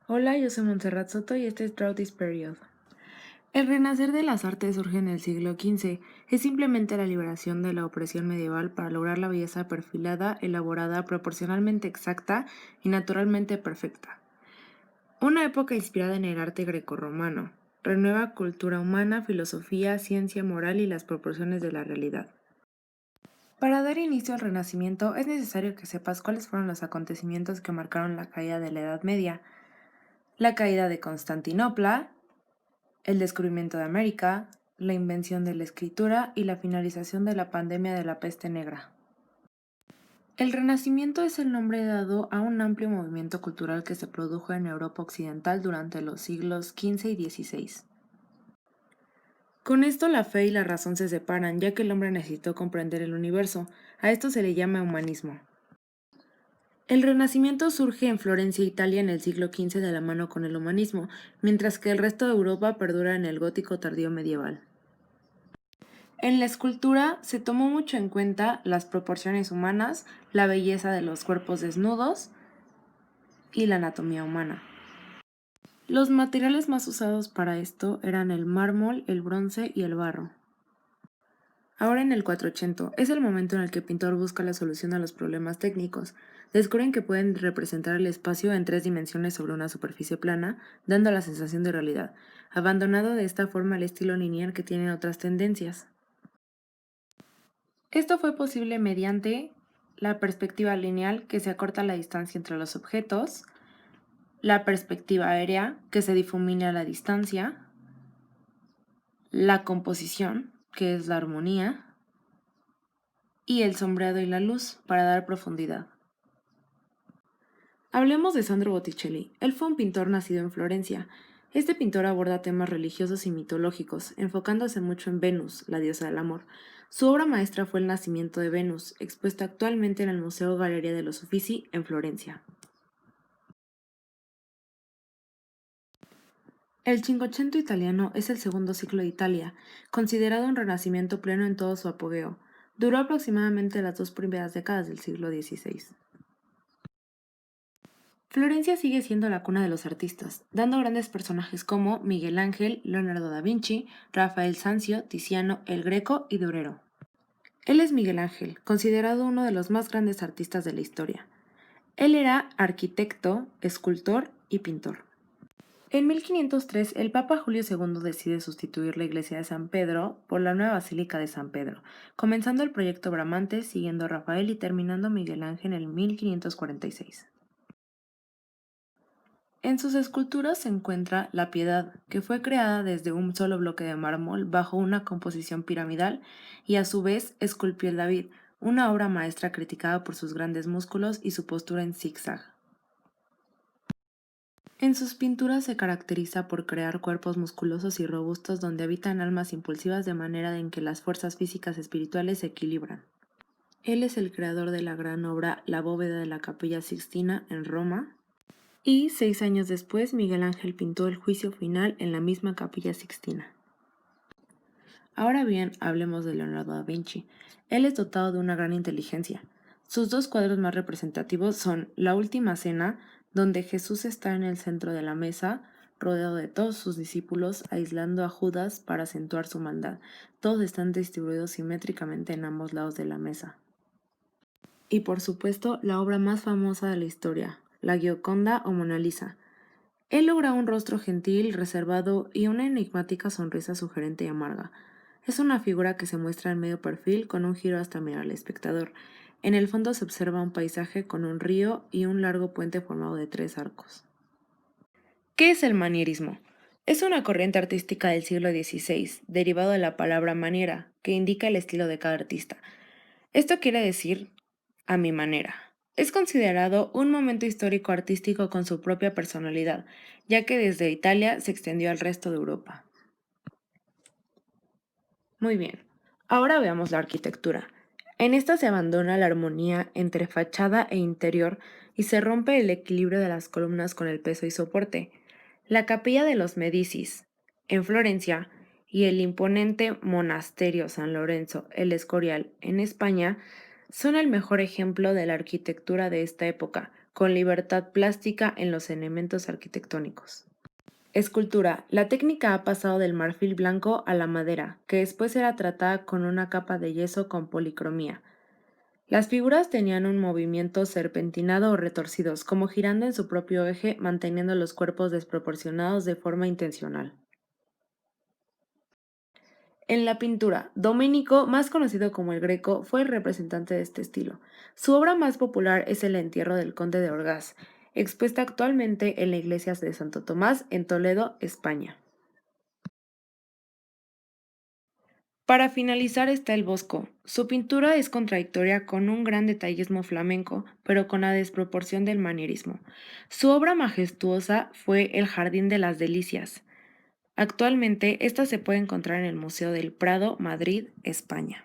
Hola, yo soy Montserrat Soto y este es Throughout This Period. El renacer de las artes surge en el siglo XV. Es simplemente la liberación de la opresión medieval para lograr la belleza perfilada, elaborada, proporcionalmente exacta y naturalmente perfecta. Una época inspirada en el arte grecorromano. Renueva cultura humana, filosofía, ciencia, moral y las proporciones de la realidad. Para dar inicio al Renacimiento es necesario que sepas cuáles fueron los acontecimientos que marcaron la caída de la Edad Media. La caída de Constantinopla, el descubrimiento de América, la invención de la escritura y la finalización de la pandemia de la peste negra. El Renacimiento es el nombre dado a un amplio movimiento cultural que se produjo en Europa Occidental durante los siglos XV y XVI. Con esto la fe y la razón se separan, ya que el hombre necesitó comprender el universo. A esto se le llama humanismo. El Renacimiento surge en Florencia, Italia, en el siglo XV de la mano con el humanismo, mientras que el resto de Europa perdura en el gótico tardío medieval. En la escultura se tomó mucho en cuenta las proporciones humanas, la belleza de los cuerpos desnudos y la anatomía humana. Los materiales más usados para esto eran el mármol, el bronce y el barro. Ahora en el 480 es el momento en el que el pintor busca la solución a los problemas técnicos. Descubren que pueden representar el espacio en 3 dimensiones sobre una superficie plana, dando la sensación de realidad, abandonado de esta forma el estilo lineal que tienen otras tendencias. Esto fue posible mediante la perspectiva lineal, que se acorta la distancia entre los objetos, la perspectiva aérea, que se difumina la distancia, la composición, que es la armonía, y el sombreado y la luz, para dar profundidad. Hablemos de Sandro Botticelli. Él fue un pintor nacido en Florencia. Este pintor aborda temas religiosos y mitológicos, enfocándose mucho en Venus, la diosa del amor. Su obra maestra fue El nacimiento de Venus, expuesta actualmente en el Museo Galería de los Uffizi en Florencia. El Cinquecento italiano es el segundo ciclo de Italia, considerado un renacimiento pleno en todo su apogeo. Duró aproximadamente las 2 primeras décadas del siglo XVI. Florencia sigue siendo la cuna de los artistas, dando grandes personajes como Miguel Ángel, Leonardo da Vinci, Rafael Sanzio, Tiziano, El Greco y Durero. Él es Miguel Ángel, considerado uno de los más grandes artistas de la historia. Él era arquitecto, escultor y pintor. En 1503, el Papa Julio II decide sustituir la iglesia de San Pedro por la nueva Basílica de San Pedro, comenzando el proyecto Bramante, siguiendo a Rafael y terminando Miguel Ángel en el 1546. En sus esculturas se encuentra la Piedad, que fue creada desde un solo bloque de mármol bajo una composición piramidal, y a su vez esculpió el David, una obra maestra criticada por sus grandes músculos y su postura en zigzag. En sus pinturas se caracteriza por crear cuerpos musculosos y robustos donde habitan almas impulsivas de manera en que las fuerzas físicas y espirituales se equilibran. Él es el creador de la gran obra La bóveda de la Capilla Sixtina en Roma, y 6 años después Miguel Ángel pintó el Juicio Final en la misma Capilla Sixtina. Ahora bien, hablemos de Leonardo da Vinci. Él es dotado de una gran inteligencia. Sus 2 cuadros más representativos son La Última Cena, donde Jesús está en el centro de la mesa, rodeado de todos sus discípulos, aislando a Judas para acentuar su maldad. Todos están distribuidos simétricamente en ambos lados de la mesa. Y por supuesto, la obra más famosa de la historia, La Gioconda o Mona Lisa. Él logra un rostro gentil, reservado y una enigmática sonrisa sugerente y amarga. Es una figura que se muestra en medio perfil con un giro hasta mirar al espectador. En el fondo se observa un paisaje con un río y un largo puente formado de 3 arcos. ¿Qué es el manierismo? Es una corriente artística del siglo XVI, derivado de la palabra maniera, que indica el estilo de cada artista. Esto quiere decir a mi manera. Es considerado un momento histórico artístico con su propia personalidad, ya que desde Italia se extendió al resto de Europa. Muy bien, ahora veamos la arquitectura. En esta se abandona la armonía entre fachada e interior y se rompe el equilibrio de las columnas con el peso y soporte. La capilla de los Medicis, en Florencia, y el imponente monasterio San Lorenzo el Escorial, en España, son el mejor ejemplo de la arquitectura de esta época, con libertad plástica en los elementos arquitectónicos. Escultura. La técnica ha pasado del marfil blanco a la madera, que después era tratada con una capa de yeso con policromía. Las figuras tenían un movimiento serpentinado o retorcidos, como girando en su propio eje, manteniendo los cuerpos desproporcionados de forma intencional. En la pintura, Domenico, más conocido como el Greco, fue el representante de este estilo. Su obra más popular es El entierro del conde de Orgaz, expuesta actualmente en la iglesia de Santo Tomás en Toledo, España. Para finalizar está el Bosco. Su pintura es contradictoria con un gran detallismo flamenco, pero con la desproporción del manierismo. Su obra majestuosa fue El Jardín de las Delicias. Actualmente, esta se puede encontrar en el Museo del Prado, Madrid, España.